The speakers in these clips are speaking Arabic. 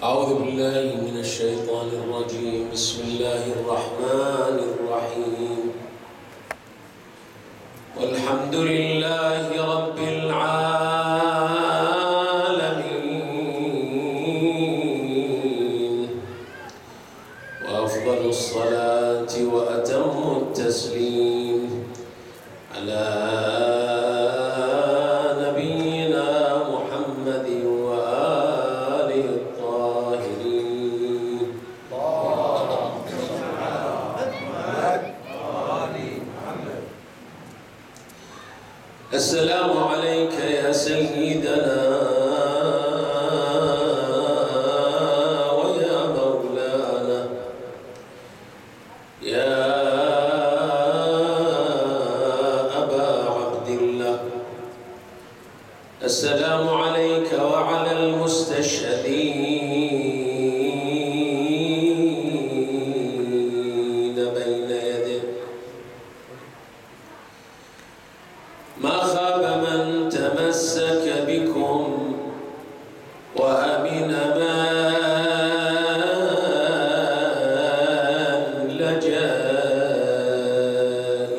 أعوذ بالله من الشيطان الرجيم. بسم الله الرحمن الرحيم. والحمد لله رب العالمين، وأفضل الصلاة وأتم التسليم على نبينا محمد وآله الطاهرين. السلام عليك يا سيدنا ويا مولانا يا أبا عبد الله. السلام عليك وعلى المستشهدين بين يديه. ما خاب من تمسك بكم وأمن من لجأ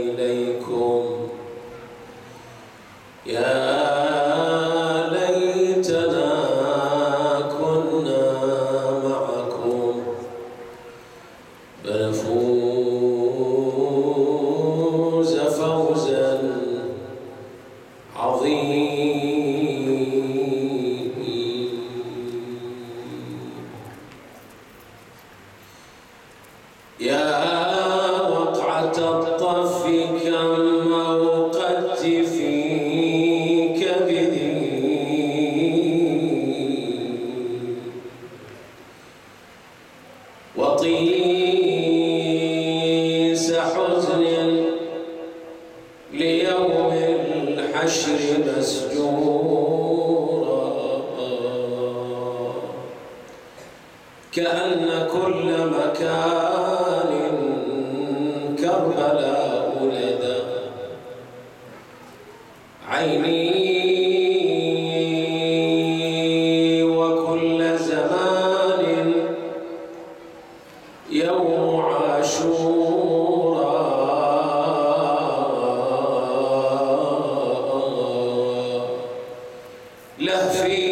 إليكم. يا ليتنا كنا معكم فنفوز فوزا عظيم. يا وقعة الطف كم أوقدت في كبدي، وطيس حزن ليوم الحشر مسجورا، كأن كل مكان كربلاء لدى عيني، وكل زمان يوم عاشورا، لهفي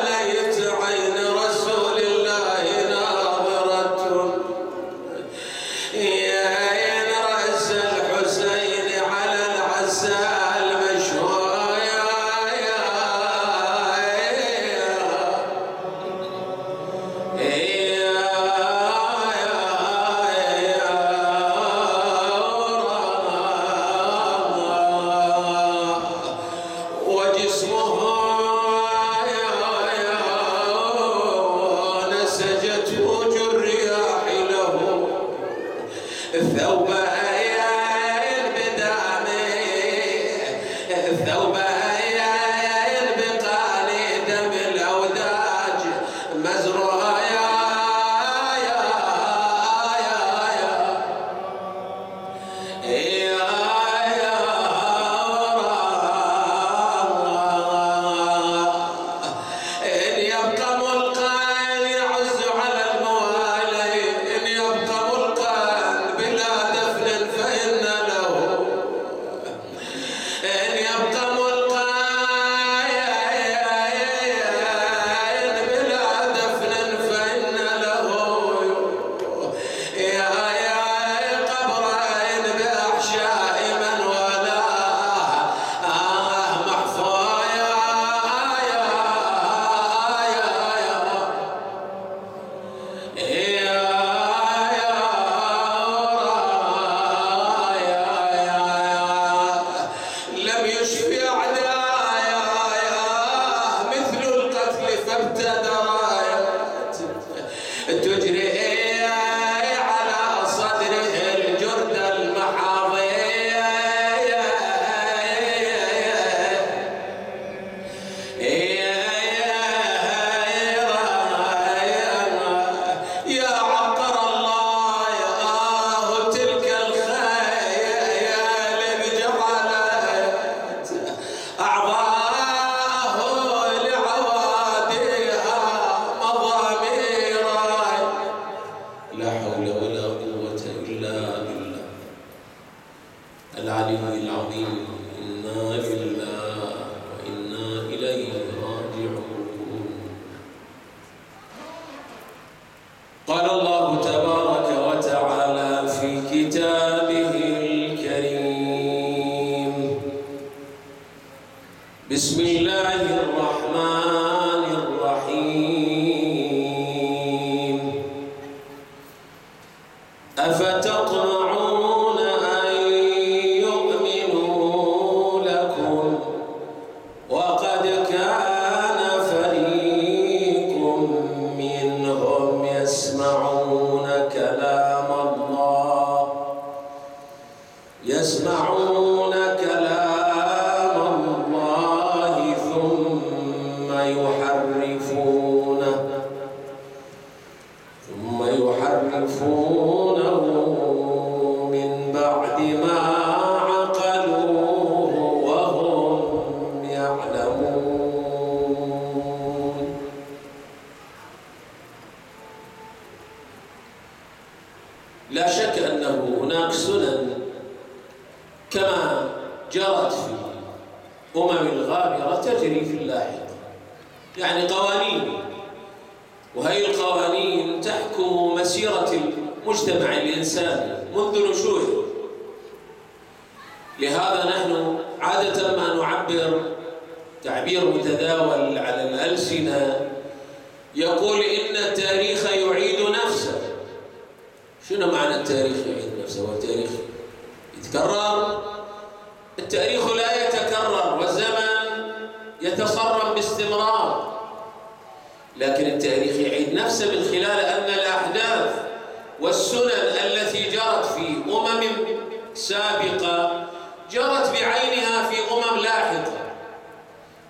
ليت يبقى ملقا يعز على الموالي، إن يبقى ملقا بلا دفن فإن له، إن يبقى ملقا بلا دفن فإن له، يا قبرين بأحشاء من ولاه محفوظ لم يشفي أعدايا مثل القتل فابتدرت تجري على صدره الجرد المحاضية، يا عطر الله يا تلك الخيال جعلت أعضاءه لعواديها مضاميرا. لا حول ولا قوة إلا بالله العلي العظيم. إنا لله وإنا إليه راجعون. قال الله تبارك وتعالى في كتابه الكريم: بسم الله الرحمن الرحيم. أفتطمعون أن يؤمنوا لكم وقد كان فريق منهم يسمعون كلام الله ثم يحرفونه من بعد ما عقلوه وهم يعلمون. لا شك أنه هناك سنن كما جرت في الغابرة تجري في اللاحقة، يعني قوانين، وهي القوانين تحكم مسيرة المجتمع الإنساني منذ نشوئه. لهذا نحن عادة ما نعبر تعبير متداول على الألسنة يقول إن التاريخ يعيد نفسه. شنو معنى التاريخ يعيد نفسه؟ والتاريخ يتكرر؟ التاريخ لا يتكرر والزمن يتصرم باستمرار، لكن التاريخ يعيد نفسه من خلال أن الأحداث والسنن التي جرت في سابقة جرت بعينها في لاحقة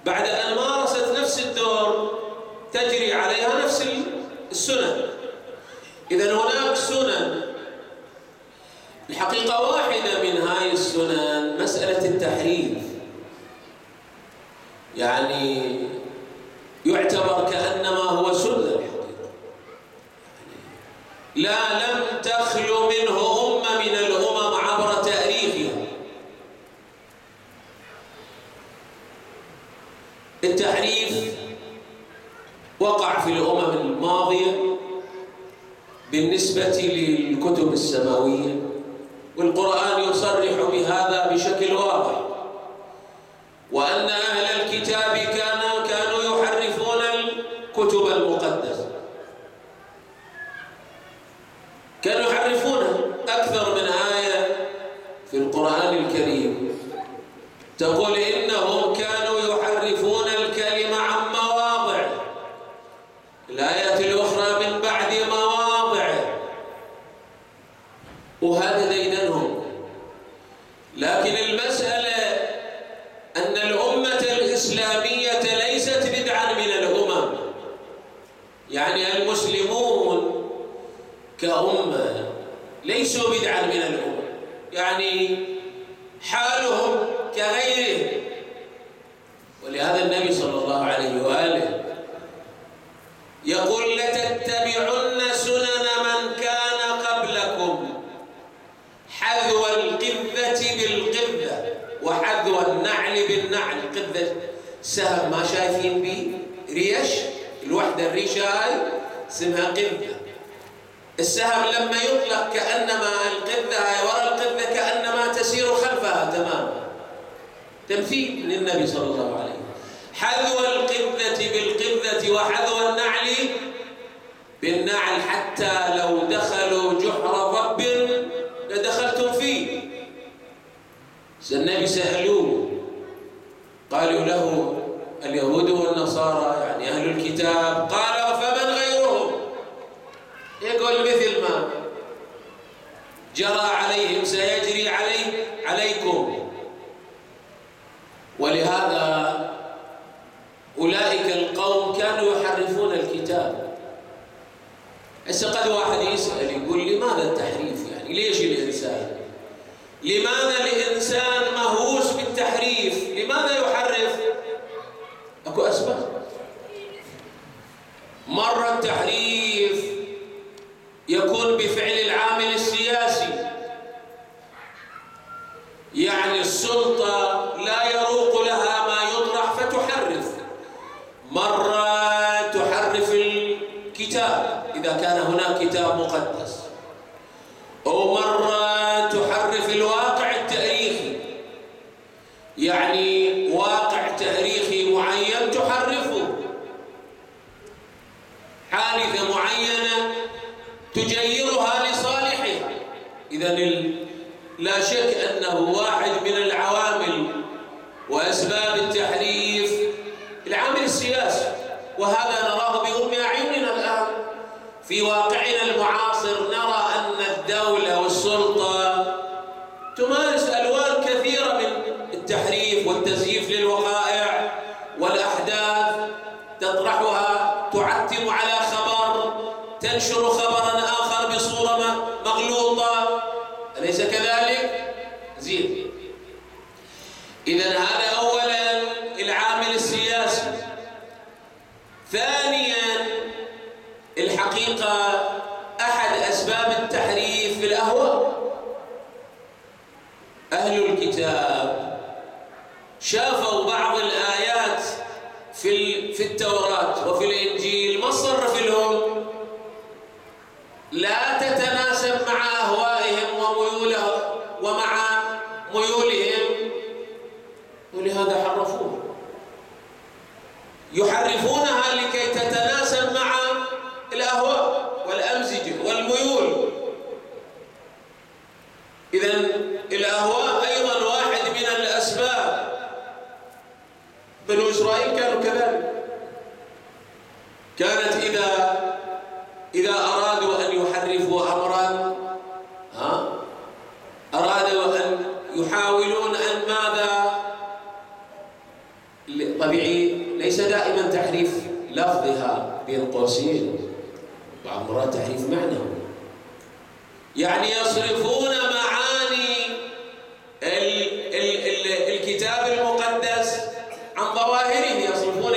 بعد أن مارست نفس الدور تجري عليها نفس السنن. إذن هناك سنن. الحقيقة واحدة من هاي السنن مسألة التحريف، يعني يعتبر كأنما هو سنة الحقيقة، لا لم تخلو منه أمة من الأمم عبر تاريخها. التحريف وقع في الأمم الماضية بالنسبة للكتب السماوية، والقرآن يصرح بهذا بشكل واضح، وأن أهل الكتاب كانوا يحرفون الكتب المقدسة، كانوا يحرفونها. أكثر من آية في القرآن الكريم تقول إنهم كانوا يحرفون الكلمة عن مواضعه، الآيات الأخرى من بعد مواضعه، وهذا ديدنهم. لكن المسألة أن الأمة الإسلامية ليست بدعا من الأمم، يعني المسلمون كأمة ليسوا بدعا من الأمم، يعني حالهم كغيره. ولهذا النبي صلى الله عليه وآله سهم ما شايفين بيه ريش، الوحدة الريشة هاي اسمها قذة. السهم لما يطلق كأنما القذة هاي ورا القذة كأنما تسير خلفها تماما. تمثيل من النبي صلى الله عليه وسلم. حذو القذة بالقذة وحذو النعل بالنعل، حتى لو دخلوا جحر ضب لدخلتم فيه. النبي سألوه قالوا له اليهود والنصارى يعني أهل الكتاب، قال فمن غيرهم؟ يقول مثل ما جرى عليهم سيجري عليكم. ولهذا أولئك القوم كانوا يحرفون الكتاب. هسه قد واحد يسأل يقول لماذا التحريف؟ يعني ليش الإنسان؟ لماذا الإنسان مهووس بالتحريف؟ لماذا يحرف؟ أكو أسباب. مرة التحريف يكون بفعل العامل السياسي، يعني السلطة لا يروق لها ما يطرح فتحرف. مرة تحرف الكتاب إذا كان هناك كتاب مقدس، أو مرة تحرف الواقع التاريخي، يعني واقع تاريخي معين تحرفه، حادثة معينة تجيرها لصالحها. إذن لا شك أنه واحد من العوامل وأسباب التحريف العامل السياسي، وهذا نراه بأم أعيننا الآن في واقعنا المعاصر. نرى أن الدولة والسلطة تمارس ألوان كثيرة من التحريف والتزييف للوقائع والأحداث، تطرحها، تعتم على خبر، تنشر خبرا آخر بصورة مغلوطة، أليس كذلك؟ زين. إذن هذا أولا العامل السياسي. ثانيا الحقيقة أحد أسباب التحريف في الأهواء. أهل الكتاب شافوا بعض الآيات في التوراة وفي الإنجيل ما صرف لهم، لا تتناسب مع أهوائهم وميولهم ومع ميولهم، ولهذا حرفوها. يحرفونها لكي تتناسب مع الأهواء والأمزجة والميول. إذن الأهواء أيضا واحد من الأسباب. بنو إسرائيل كانوا كذلك، كانت إذا أرادوا أن يحرفوا أمرا أرادوا أن يحاولون أن ماذا؟ طبيعي ليس دائما تحريف لفظها بين قوسين، بعض مرات تحريف معنى، يعني يصرفون معاني الكتاب المقدس عن ظواهره، يصرفون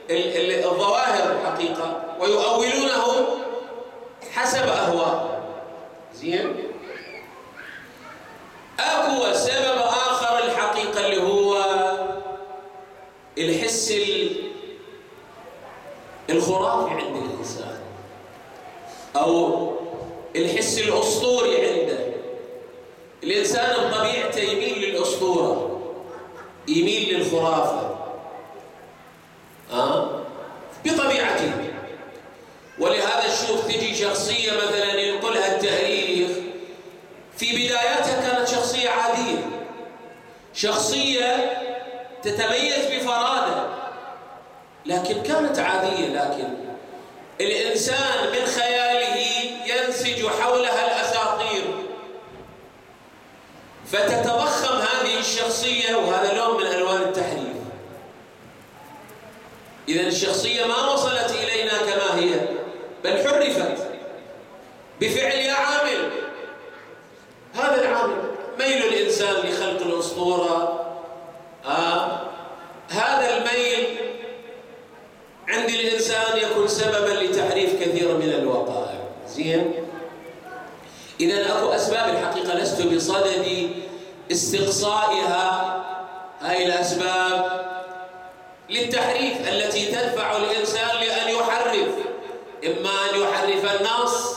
الظواهر الحقيقة ويؤولونه حسب أهواء. زين. أكو سبب آخر الحقيقة اللي هو الحس الخرافي عند الإنسان، أو الحس الأسطوري عنده. الإنسان بطبيعته يميل للأسطورة، يميل للخرافة بطبيعته. ولهذا تشوف تجي شخصية مثلا ينقلها التاريخ، في بداياتها كانت شخصية عادية، شخصية تتميز بفرادة، لكن كانت عادية، لكن الإنسان من خياله ينسج حولها الأساطير، فتتضخم هذه الشخصية، وهذا لون من ألوان التحريف. إذن الشخصية ما وصلت إلينا كما هي، بل حرفت بفعل عامل. هذا العامل ميل الإنسان لخلق الأسطورة، هذا الميل عند الإنسان يكون سببا لتحريف كثير من الوقائع. زين. إذن أكو أسباب الحقيقة لست بصدد استقصائها. هاي الأسباب للتحريف التي تدفع الإنسان لأن يحرف، إما أن يحرف النص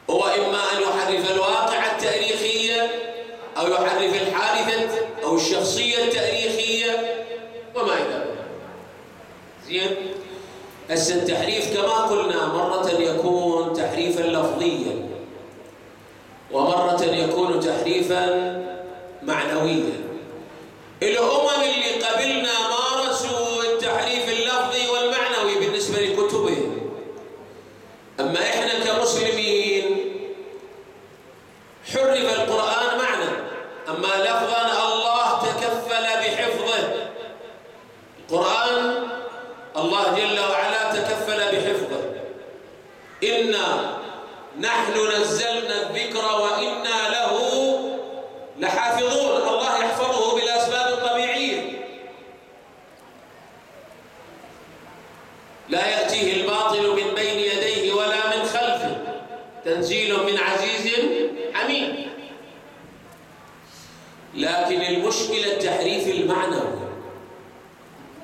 وإما أن يحرف الواقع التاريخية أو يحرف الحادثة أو الشخصية التاريخية وما إلى ذلك. زين؟ هسه التحريف كما قلنا مرة يكون تحريفا لفظيا ومرة يكون تحريفا معنويا. الأمم اللي قبلنا مارسوا التحريف اللفظي والمعنوي بالنسبة لكتبهم، أما إحنا كمسلمين حرف القرآن معنى، أما لفظا الله تكفل بحفظه. القرآن الله جل وعلا تكفل بحفظه. إنا نحن نزلنا الذكر وإنا له لحافظون. الله يحفظه بالأسباب الطبيعية، لا يأتيه الباطل من بين يديه ولا من خلفه، تنزيل من عزيز حميد. لكن المشكلة التحريف المعنوي،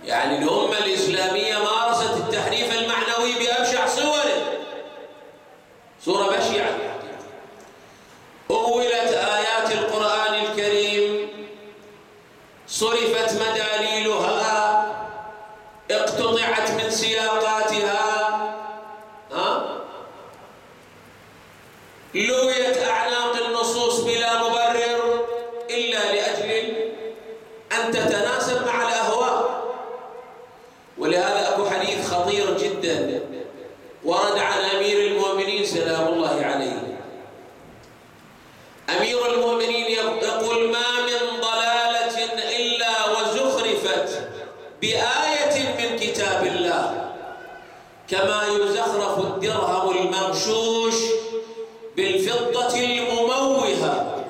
يعني الأمة الإسلامية مارست التحريف المعنوي بأبشع صوره، صورة بشعة. أولت آيات القرآن الكريم، صرفت مداليلها، اقتطعت من سياقاتها، لويت أعناق النصوص بلا مبرر إلا لأجل أن تتناسب مع الأهواء. ولهذا أكو حديث خطير جدا ورد عن أمير المؤمنين سلام الله عليه. أمير المؤمنين يقول: ما من ضلالة إلا وزخرفت بآية من كتاب الله كما يزخرف الدرهم المغشوش بالفضة المموهة.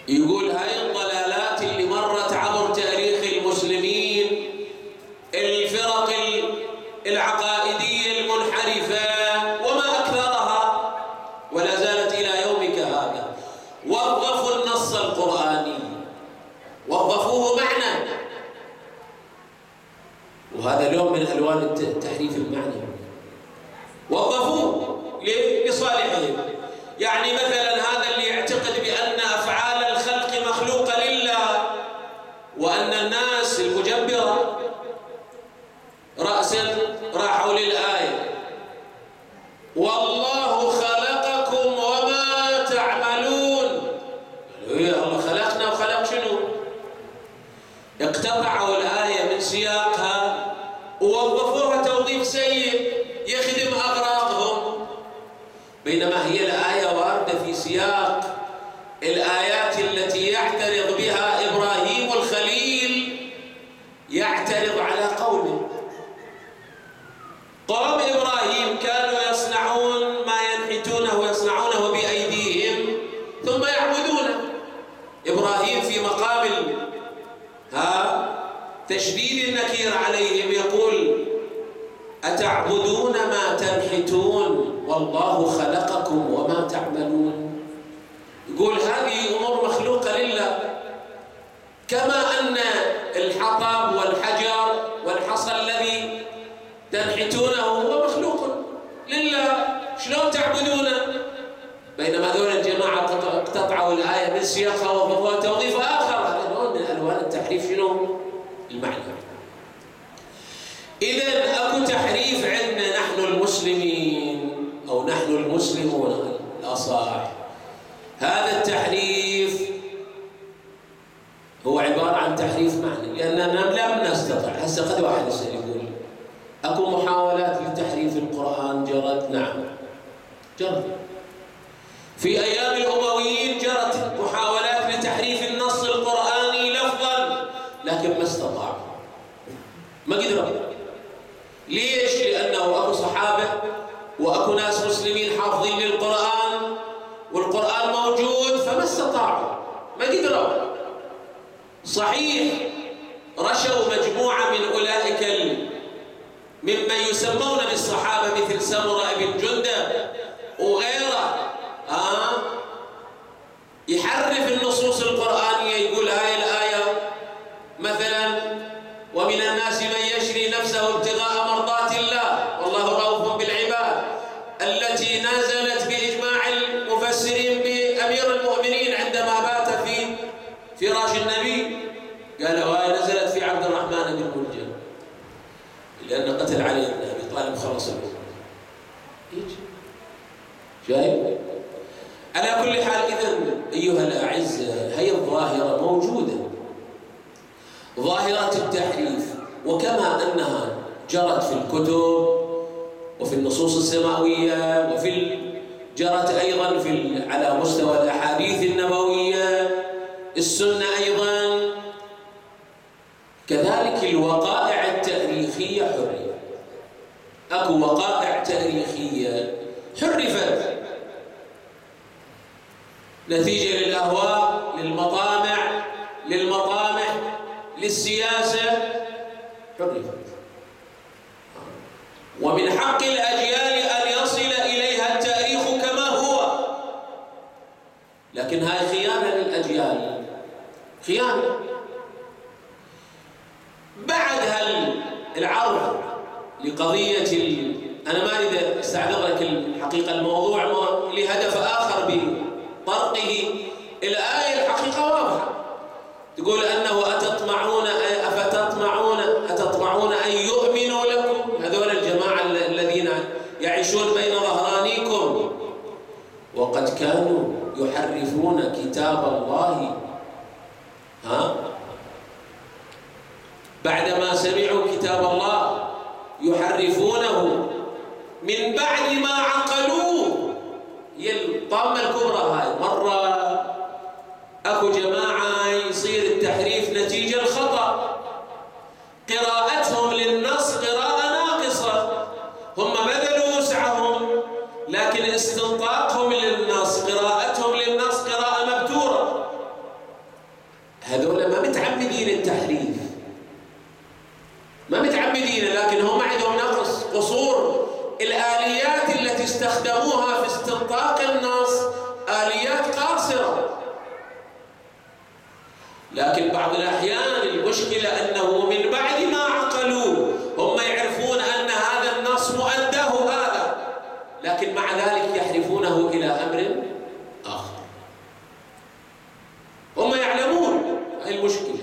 يقول هاي الضلالات اللي مرت عبر تاريخ المسلمين، الفرق العقائدية المنحرفة وما أكثرها، ولا زالت إلى يومك هذا، وظفوا النص القرآني، وظفوه معنى، وهذا لون من ألوان التحريف المعنوي. وظفوه لصالحهم. يعني مثلا هذا اللي يعتقد بأن أفعال الخلق مخلوقة لله، وأن الناس المجبرة رأسا راحوا للآية: والله خلقكم وما تعملون. يا الله خلقنا وخلق شنو؟ اقتطعوا الآية من سياقها ووظفوها توظيف سيء يخدم أغراضهم، بينما هي الآية واردة في سياق الآيات التي يعترض بها إبراهيم الخليل، يعترض على قومه. قوم إبراهيم كانوا يصنعون ما ينحتونه ويصنعونه بأيديهم ثم يعبدونه. إبراهيم في مقام تشديد النكير عليهم يقول: أتعبدون ما تنحتون والله خلقكم وما تعملون. يقول هذه أمور مخلوقة لله، كما أن الحطب والحجر والحصى الذي تنحتونه هو مخلوق لله، شلون تعبدونه؟ بينما هذول الجماعة اقتطعوا الآية من سياقها ووظفوها توظيف آخر. هذا نوع من ألوان التحريف شنو؟ المعنى. إذن أكو تحريف عندنا نحن المسلمين أو نحن المسلمون الأصح. هذا التحريف هو عبارة عن تحريف معنى، لأننا لم نستطع. هسه قد واحد يسأل يقول: أكو محاولات لتحريف القرآن جرت؟ نعم جرت. في أيام الأمويين جرت محاولات لتحريف النص القرآني لفظا، لكن ما استطاعوا، ما قدروا. ليش؟ لأنه أكو صحابة وأكو ناس مسلمين حافظين للقرآن والقرآن موجود، فما استطاعوا، ما قدروا. صحيح رشوا مجموعة من أولئك ممن يسمون بالصحابة مثل سمرة بن جندب وغيره، يحرف النصوص القرآنية، يقول هاي الآية ومن الناس من يشري نفسه ابتغاء مرضات الله والله رؤوف بالعباد، التي نزلت بإجماع المفسرين بأمير المؤمنين عندما بات في فراش النبي، قال وهي نزلت في عبد الرحمن بن ملجم لأن قتل علي بن أبي طالب خلص الأمر. شايف؟ على كل حال، إذن أيها الأعزة، هي الظاهرة موجودة، ظاهرة التحريف، وكما أنها جرت في الكتب وفي النصوص السماوية جرت أيضا على مستوى الأحاديث النبوية السنة أيضا، كذلك الوقائع التاريخية حرفت. أكو وقائع تاريخية حرفت نتيجة للأهواء، للمطامع، للسياسة، حرفت. ومن حق الأجيال أن يصل إليها التاريخ كما هو، لكن هاي خيانة للأجيال، خيانة. بعد العرض لقضية أنا ما أريد أستعرض لك الحقيقة الموضوع لهدف آخر بطرقه الآية، الحقيقة واضحة، تقول أنه أتطمعون أن يؤمنوا لكم، هذول الجماعة الذين يعيشون بين ظهرانيكم، وقد كانوا يحرفون كتاب الله بعدما سمعوا كتاب الله يحرفونه من بعد ما عقلوه. هي الطامة الكبرى هاي. مرة أكو جماعة يصير التحريف نتيجة الخطأ، قراءتهم للنص قراءة ناقصة، هم بذلوا وسعهم، لكن استنطاقهم للنص، قراءتهم للنص قراءة مبتورة. هذول ما متعمدين التحريف، ما متعمدين، لكن هم عندهم نقص، قصور. الآليات التي استخدموها في استنطاق النص آليات قاصرة. لكن بعض الأحيان المشكلة أنه من بعد ما عقلوه هم يعرفون أن هذا النص مؤداه هذا، لكن مع ذلك يحرفونه إلى أمر آخر. هم يعلمون هذه المشكلة.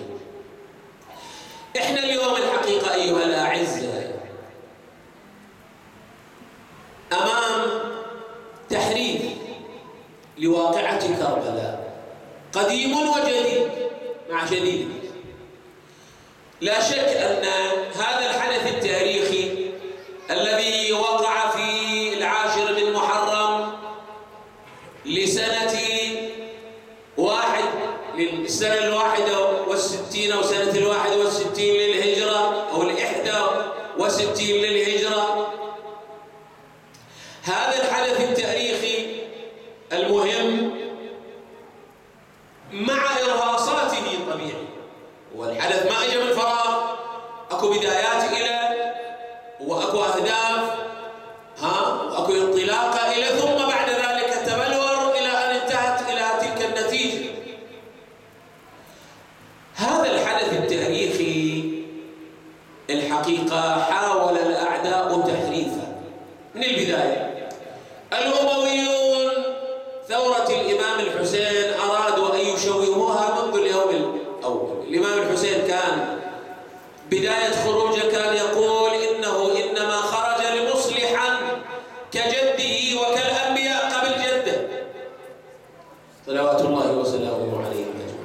إحنا اليوم الحقيقة أيها الأعزة أمام تحريف لواقعة كربلاء قديم وجديد مع جديد. لا شك أن هذا الحدث التاريخي الذي وقع في 10 من محرم لسنة 61 أو سنة 61 للهجرة أو 61 للهجرة، هذا الحدث التاريخي المهم مع إرهاصاته الطبيعي، والحدث ما اجى من فراغ، اكو بدايات إلى، واكو أهداف، واكو انطلاقة إلى، ثم بعد ذلك تبلور إلى أن انتهت إلى تلك النتيجة. هذا الحدث التاريخي الحقيقة حاول الأعداء تحريفه من البداية. الأمويون ثورة الإمام الحسين أرادوا أن يشوهوها منذ اليوم الأول. الإمام الحسين كان بداية خروجه كان يقول إنه إنما خرج لمصلحا كجده وكالأنبياء قبل جده صلوات الله وسلامه عليه أجمعين،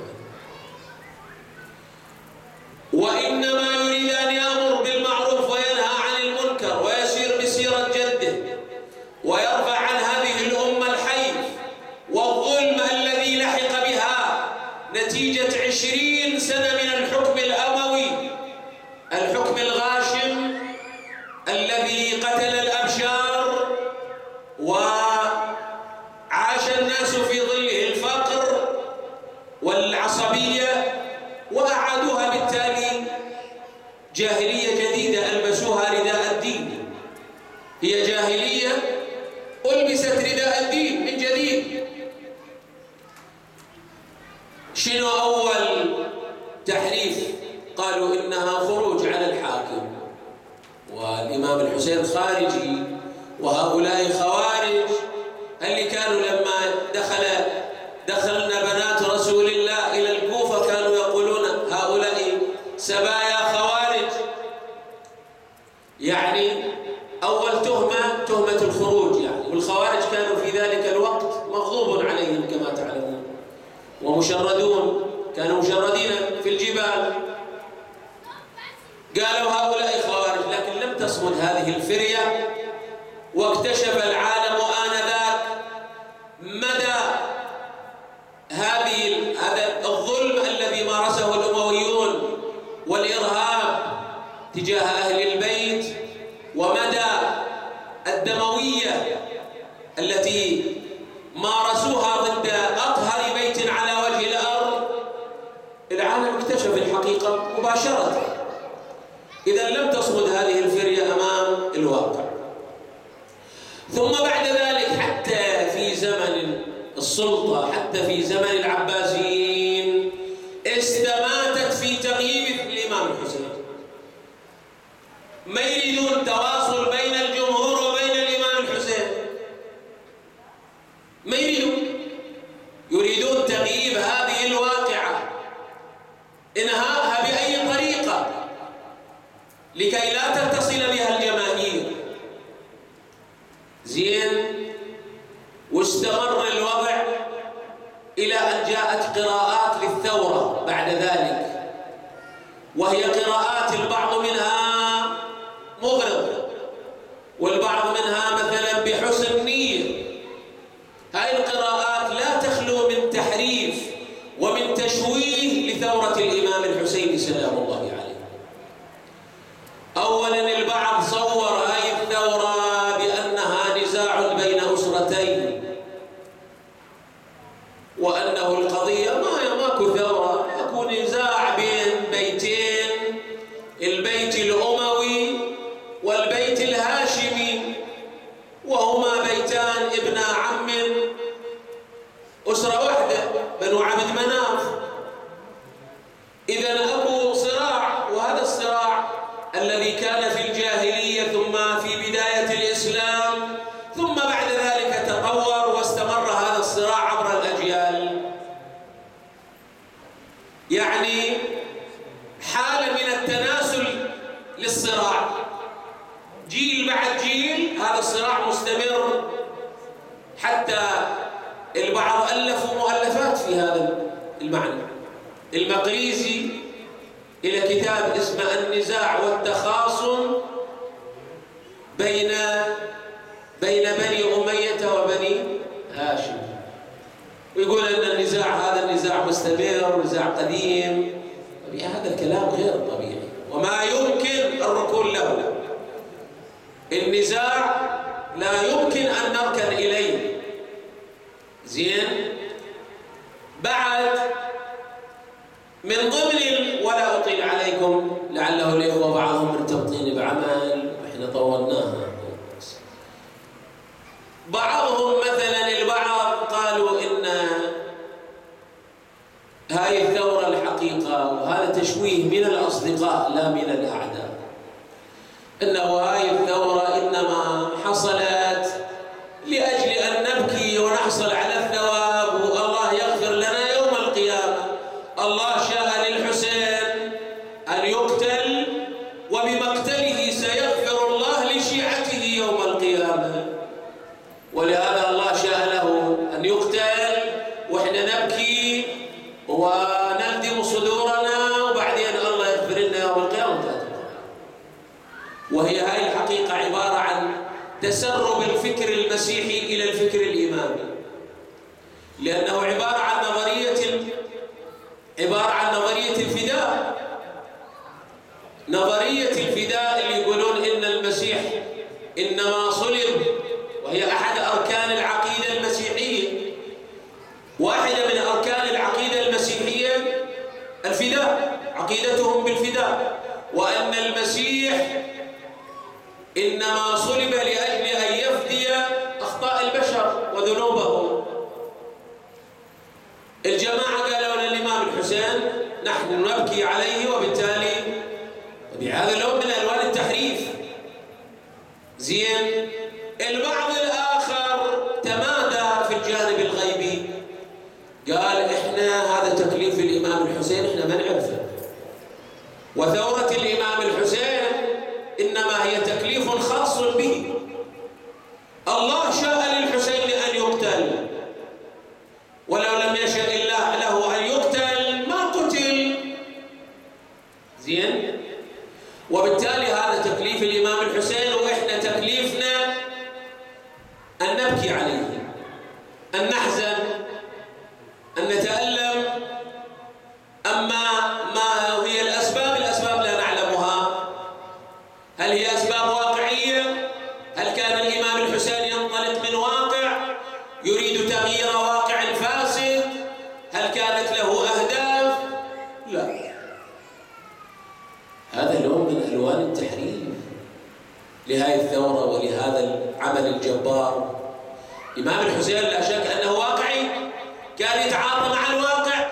وإنما يريد أن يأمر بالمعروف وينهى عن المنكر ويسير بسيرة جده ويرفع عن هذه الأمة الحيف والظلم الذي لحق بها نتيجة 20 سنة من الحكم الأموي، الحكم الغاشم الذي قتل الأبشار وعاش الناس في ظله الفقر والعصبية، وأعادوها بالتالي جاهلية جديدة ألبسوها رداء الدين. هي جاهلية ألبست رداء الدين من جديد. شنو أول تحريف؟ قالوا إنها أنها خروج على الحاكم، والإمام الحسين خارجي، وهؤلاء خوارج اللي كانوا لما دخلنا بنات رسول الله إلى الكوفة كانوا يقولون هؤلاء سبايا خوارج. يعني أول تهمة الخروج يعني، والخوارج كانوا في ذلك الوقت مغضوب عليهم كما تعلمون، ومشردون، كانوا مشردين في الجبال. قالوا هؤلاء خوارج، لكن لم تصمد هذه الفرية، واكتشف العالم آنذاك مدى هذا الظلم الذي مارسه الأمويون والإرهاب تجاه أهل البيت، ومدى الدموية التي مارسوها ضد أطهر بيت على وجه الأرض. العالم اكتشف الحقيقة مباشرة. إذا لم تصمد هذه الفرية أمام الواقع. ثم بعد ذلك حتى في زمن السلطة، حتى في زمن العباسيين، استماتت في تغييب الإمام الحسين. ما يريدون تواصل بين الجمهور وبين الإمام الحسين، ما يريدون تغييب هذه الواقعة، إنهاءها بأي طريقة لكي لا تتصل بها الجماهير. زين، واستمر الوضع إلى أن جاءت قراءات للثورة بعد ذلك، وهي قراءات البعض منها مغرض، والبعض منها مثلا بحسن نية. هذه القراءات لا تخلو من تحريف ومن تشويه لثورة الإمام الحسين سلام الله عليه. أولا البعض صور هذه الثورة بأنها نزاع بين أسرتين، وأنه القضية ماكو ثورة، يكون نزاع بين بيتين، البيت الأموي والبيت الهاشمي، وهما بيتان ابن عم أسرة واحدة، بنو عبد مناف. إذن أكو صراع، وهذا الصراع الذي كان في الجاهلية ثم في بداية الإسلام، ثم بعد ذلك تطور واستمر هذا الصراع عبر الأجيال. يعني حالة من التناسل للصراع، جيل بعد جيل هذا الصراع مستمر، حتى البعض ألفوا مؤلفات في هذا المعنى. المقريزي إلى كتاب اسمه النزاع والتخاصم بين بني أمية وبني هاشم، ويقول أن النزاع هذا النزاع مستمر، نزاع قديم. هذا الكلام غير طبيعي وما يمكن الركون له. النزاع لا يمكن أن نركن إليه. زين، بعد من ضمن، ولا أطيل عليكم لعله الإخوة بعضهم مرتبطين بعمل وإحنا طولناها. بعضهم مثلا البعض قالوا إن هاي الثورة الحقيقة، وهذا تشويه من الأصدقاء لا من الأعداء، إنه هاي الثورة إنما حصلت لأجل أن نبكي ونحصل على الثواب، والله يغفر لنا يوم القيامة. الله شاء للحسين أن يقتل، وبمقتله سيغفر الله لشيعته يوم القيامة، ولهذا الله شاء له أن يقتل وإحنا نبكي ونلدم صدورنا، وبعدين الله يغفر لنا يوم القيامة. وهي هاي الحقيقة عبارة عن تسرب الفكر المسيحي إلى الفكر الإمامي، لأنه عبارة عن نظرية الفداء. نظرية الفداء اللي يقولون إن المسيح إنما صلب، وهي أحد أركان العقيدة المسيحية. واحدة من أركان العقيدة المسيحية الفداء، عقيدتهم بالفداء، وأن المسيح إنما صلب لأجل أن يفدي أخطاء البشر وذنوبهم. الجماعة قالوا للإمام الحسين نحن نبكي عليه، وبالتالي بهذا اللون من ألوان التحريف. زين، البعض الآخر تمادى في الجانب الغيبي، قال إحنا هذا تكليف الإمام الحسين إحنا ما نعرفه، وثورة الإمام الحسين إنما هي تكليف خاص به. الله شاء للحسين أن يقتل، ولو لم يشاء الله له أن يقتل ما قتل. زين، وبالتالي هذا تكليف الإمام الحسين، وإحنا تكليفنا أن نبكي عليه، أن نحزن، أن نتألم. أما ما هي الأسباب لا نعلمها. هل هي أسباب واقعية؟ هل كان الإمام الحسين ينطلق من واقع يريد تغيير واقع فاسد؟ هل كانت له أهداف؟ لا، هذا لون من ألوان التحريف لهذه الثورة ولهذا العمل الجبار. الإمام الحسين لا شك أنه واقعي، كان يتعاطى مع الواقع،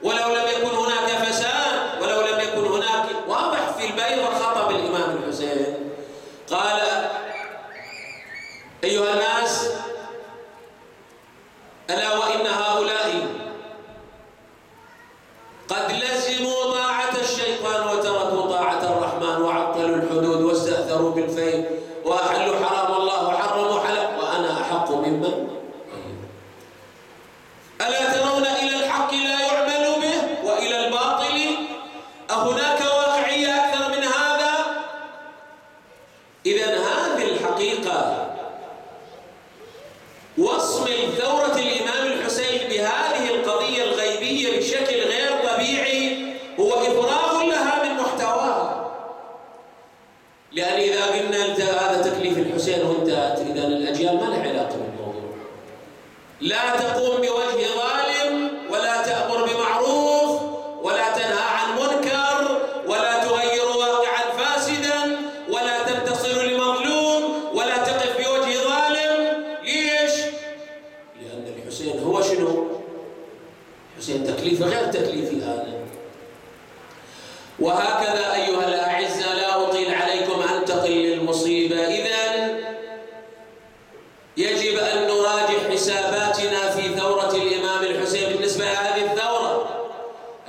ولو لم يكن هناك فساد، ولو لم يكن هناك، واضح في البيض خطب الإمام الحسين قال: أيها الناس، ألا وإن هؤلاء قد لزموا طاعة الشيطان وتركوا طاعة الرحمن وعطلوا الحدود واستأثروا بالفيء وأحلوا حرام الله وحرموا حلال وأنا أحق ممن. ألا ترون إلى الحق لا يعمل به وإلى الباطل أهناك واقعية أكثر من هذا؟ إذن هذه الحقيقة وصم ثورة الإمام الحسين بهذه القضية الغيبية بشكل غير طبيعي هو إفراغ لها من محتواها. لأن إذا قلنا هذا تكليف الحسين وانتهت، إذن الأجيال ما لها علاقة بالموضوع. لا تقوم بوجه ظالم، ولا تأمر بمعروف، ولا تنهى عن منكر، ولا تغير واقعا فاسدا، ولا تنتصر لمظلوم، ولا تقف بوجه ظالم. ليش؟ لأن الحسين هو شنو؟ الحسين تكليف غير تكليفي أنا. وهكذا أيها الأعزاء، لا أطيل عليكم أنتقل للمصيبة. إذن يجب أن نراجع حساباتنا في ثورة الإمام الحسين بالنسبة لهذه الثورة.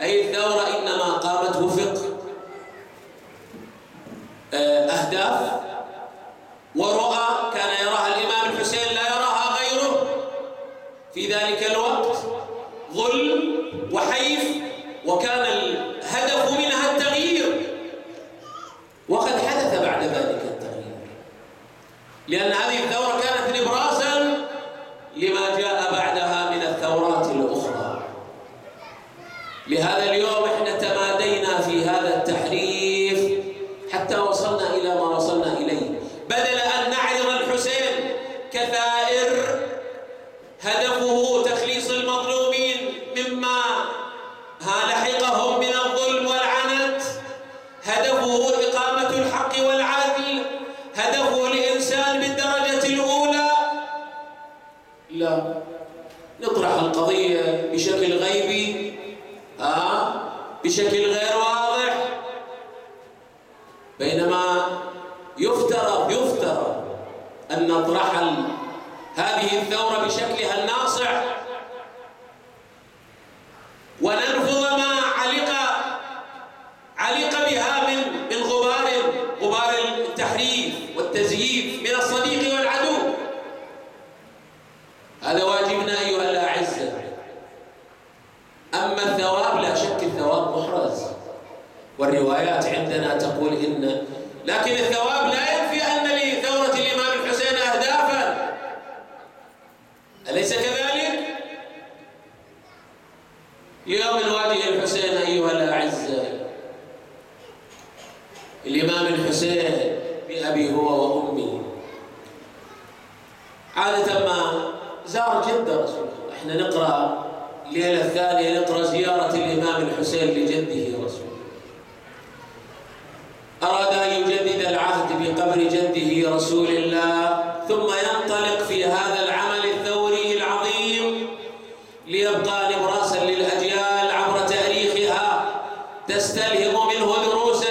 أي الثورة إنما قامت وفق أهداف ورؤى كان يراها الإمام الحسين لا يراها غيره في ذلك الوقت، ظلم وحيف، وكان الهدف منها التغيير، وقد حدث بعد ذلك التغيير، لأن هذه الثورة كانت نبراسا لما جاء بعدها من الثورات الأخرى. لهذا اليوم احنا تمادينا في هذا التحريف حتى وصلنا إلى ما وصلنا إليه. بدل أن نعذر الحسين كثائر هدفه تخليص المظلومين مما لحقهم من الظلم والعنت، هدفه إقامة الحق والعدل، هدفه الإنسان بالدرجة الأولى، لا، نطرح القضية بشكل غيبي، بشكل غير واضح، بينما يفترض أن نطرح هذه الثورة بشكلها الناصع، ونرفض ما علق بها من غبار التحريف والتزييف من الصديق والعدو. هذا واجبنا أيها الأعزاء. أما الثواب، لا شك الثواب محرز، والروايات عندنا تقول لكن الثواب لا ينفي أن لثورة الإمام الحسين أهدافا، أليس كذلك؟ اليوم نواجه الحسين أيها الأعزاء، الإمام الحسين بأبي هو وأمي. عادة ما زار جدة رسول الله، احنا نقرأ الليلة الثانية نقرأ زيارة الإمام الحسين لجده رسول الله. أراد أن يجدد العهد بقبر جده رسول الله، ثم ينطلق في هذا العمل الثوري العظيم ليبقى نبراسا للأجيال عبر تاريخها، تستلهم منه دروس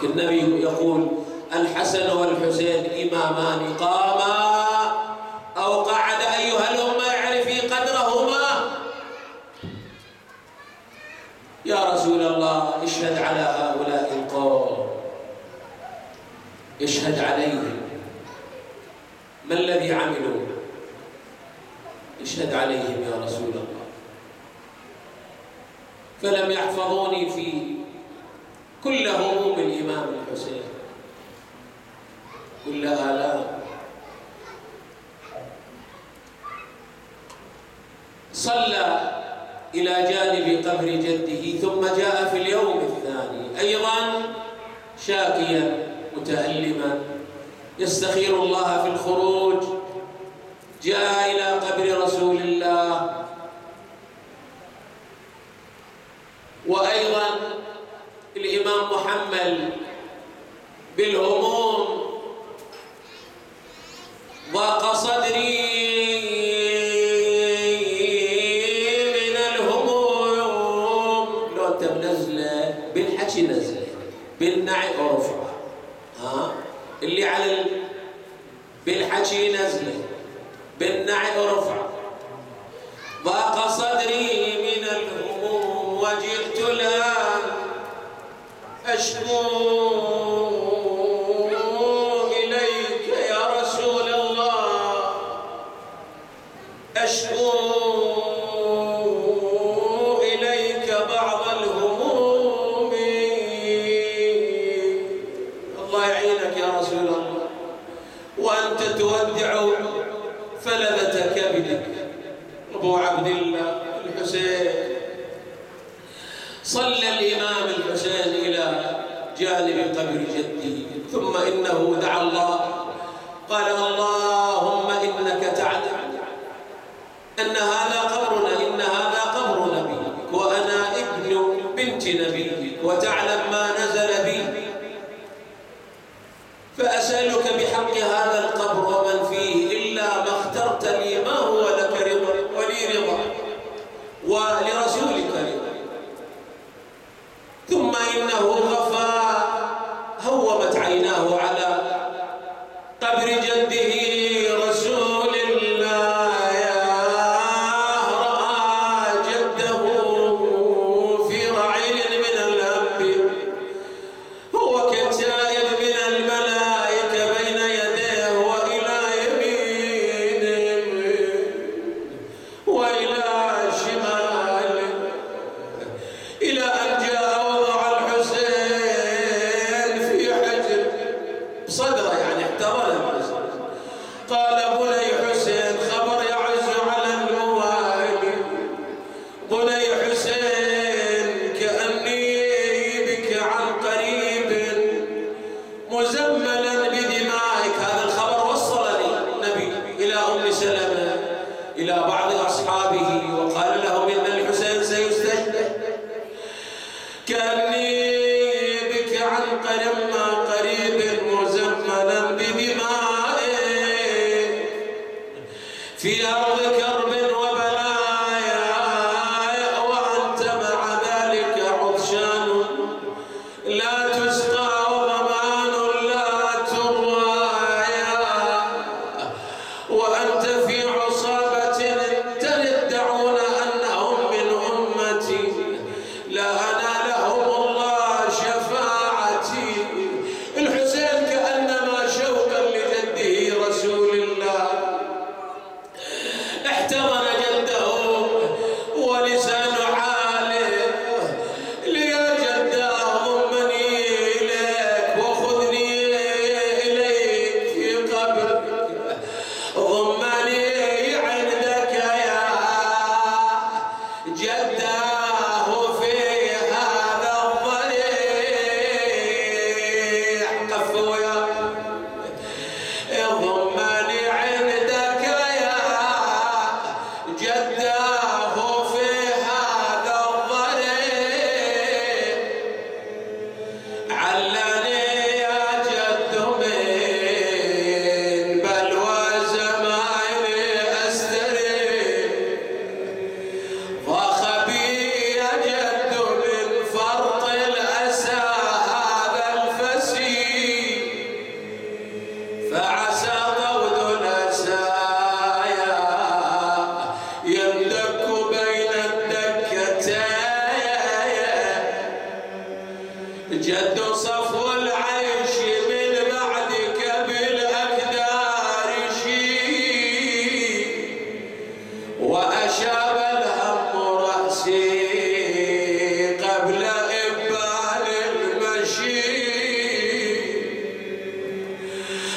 النبي يقول الحسن والحسين إمامان قاما أو قعد أيها الأمة اعرفي قدرهما. يا رسول الله اشهد على هؤلاء القوم، اشهد عليهم، ما الذي عملوا؟ اشهد عليهم يا رسول الله. فلم يحفظوني في كل هموم الإمام الحسين، كل آلام. صلى إلى جانب قبر جده ثم جاء في اليوم الثاني أيضا شاكيا متألما يستخير الله في الخروج. جاء إلى قبر رسول الله، وأيضا الإمام محمل بالهموم. ضاق صدري من الهموم. لو أنت بنزله بالحكي نزله، بالنعي ارفعه، اللي على بالحكي نزله، بالنعي ارفعه. ضاق صدري من الهموم وجئت الآن أشكو إليك يا رسول الله، أشكو إليك بعض الهموم. الله يعينك يا رسول الله، وأنت تودع فلذة كبدك. أبو عبد الله الحسين. صلى الإمام الحسين إلى جانب قبر جده، ثم إنه دعا الله قال اللهم إنك تعلم أن هذا قبرنا، إن هذا قبر نبيك وأنا ابن بنت نبيك، وتعلم ما نزل بي، فأسألك بحق هذا القبر ومن فيه إلا ما اخترت لي ما هو لك رضا ولي رضا ولرسولك رضا. ثم إنه غفى، هومت عيناه على قبر جده رسول الله. رأى جده في رعيل من الأنبياء، هو كالتائب من الملائكة بين يدي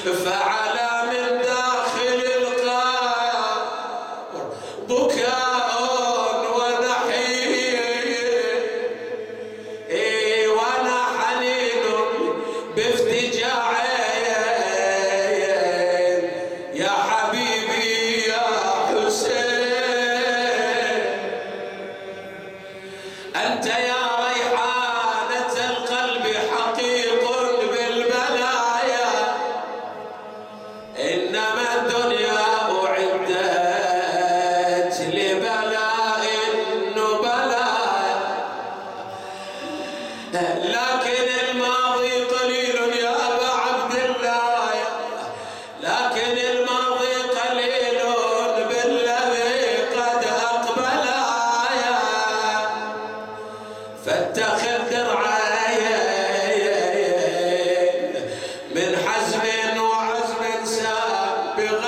فعلى من داخل القبر بكاء ونحيب وانا حنين بافتجاعين يا حبيبي يا حسين أنت يا ريحانة القلب حقيق بالبلايا إنما الدنيا أعدت لبلاء النبلاء لكن الماضي قليل يا أبا عبد الله لكن الماضي قليل بالذي قد أقبل فاتخذ درعين من حزم وعزم سابغين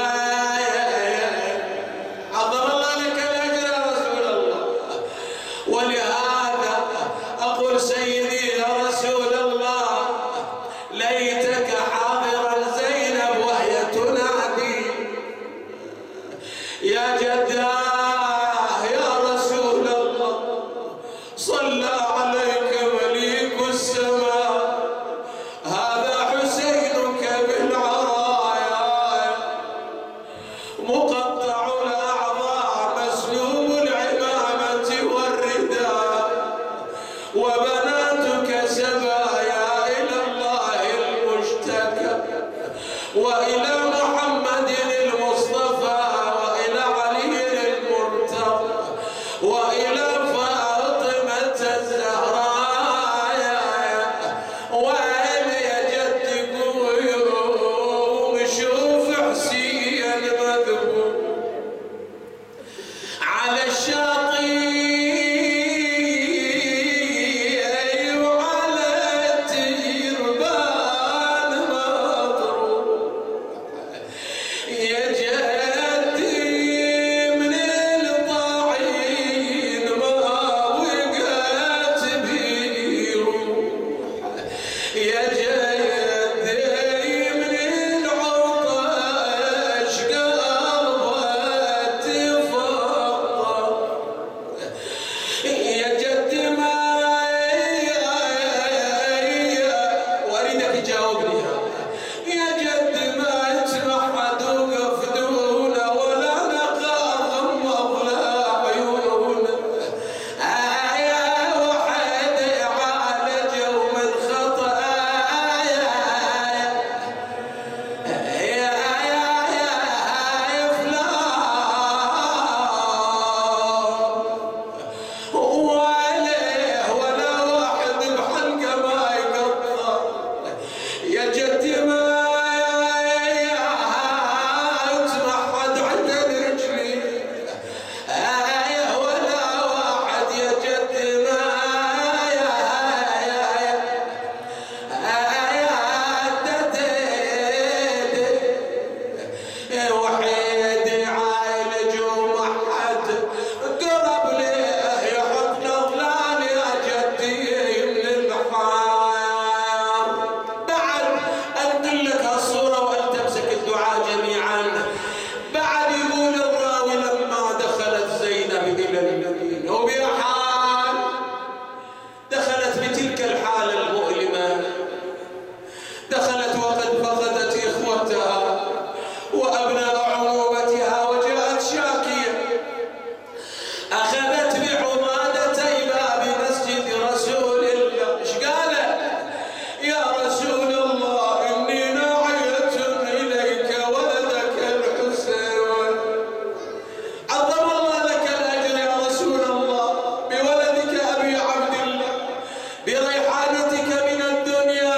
عظم الله لك الأجر يا رسول الله ولهذا أقول سيدي يا رسول الله ليتك حاضرا زينب وهي تنادي يا جداه يا رسول الله صلى عليك مليك السماء هذا حسينك بالعرايا مقطع الأعضاء مسلوب العمامة والرداء وبناتك سبايا إلى الله المشتكى وإلى محمد المصطفى وإلى علي المرتضى وإلى فاطمة الزهراء وين يا جدك ويوم شوف حسين مذبوح على الشاطئ وعلى التربان مطروح يا جدي من الطعين ما وقعت بيروح يا جدي من العطش قلبت تفضل يا جدي ما واريدك تجاوبني يا جدي ما يتمحد وقف دونه ولا نقاض مضلع عيونه يا وحد عالج ومن خطأ يا فلان ولا واحد بحلقه ما يقطع يا جدي ما يتمحد عند رجلي ولا واحد يا جدي ما وحيد عالج ومحد قرب ليه يحط نظلال يا جدي من الحار بعد انقل لك هالصوره وانت تمسك الدعاء جميعا بعد يقول الراوي لما دخلت زينب الى المدينه وبحال دخلت بتلك الحاله المؤلمه دخلت وقد فقدت اخوتها وابناء عمومتها وجاءت شاكيه اخذت بعضادتي باب مسجد رسول الله ايش قالت يا رسول الله اني ناعيه اليك ولدك الحسين عظم الله لك الاجر يا رسول الله بولدك ابي عبد الله بريحانتك من الدنيا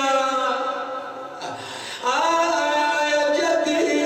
يا جدي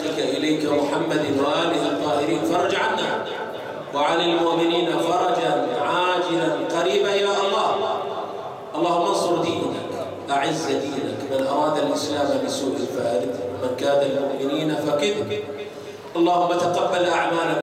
خلقك إليك محمد وآله الطاهرين فرج عنا وعن المؤمنين فرجا عاجلا قريبا يا الله. اللهم انصر دينك، أعز دينك، من أراد الإسلام بسوء فأرد، من كاد المؤمنين فكد. اللهم تقبل أعمالنا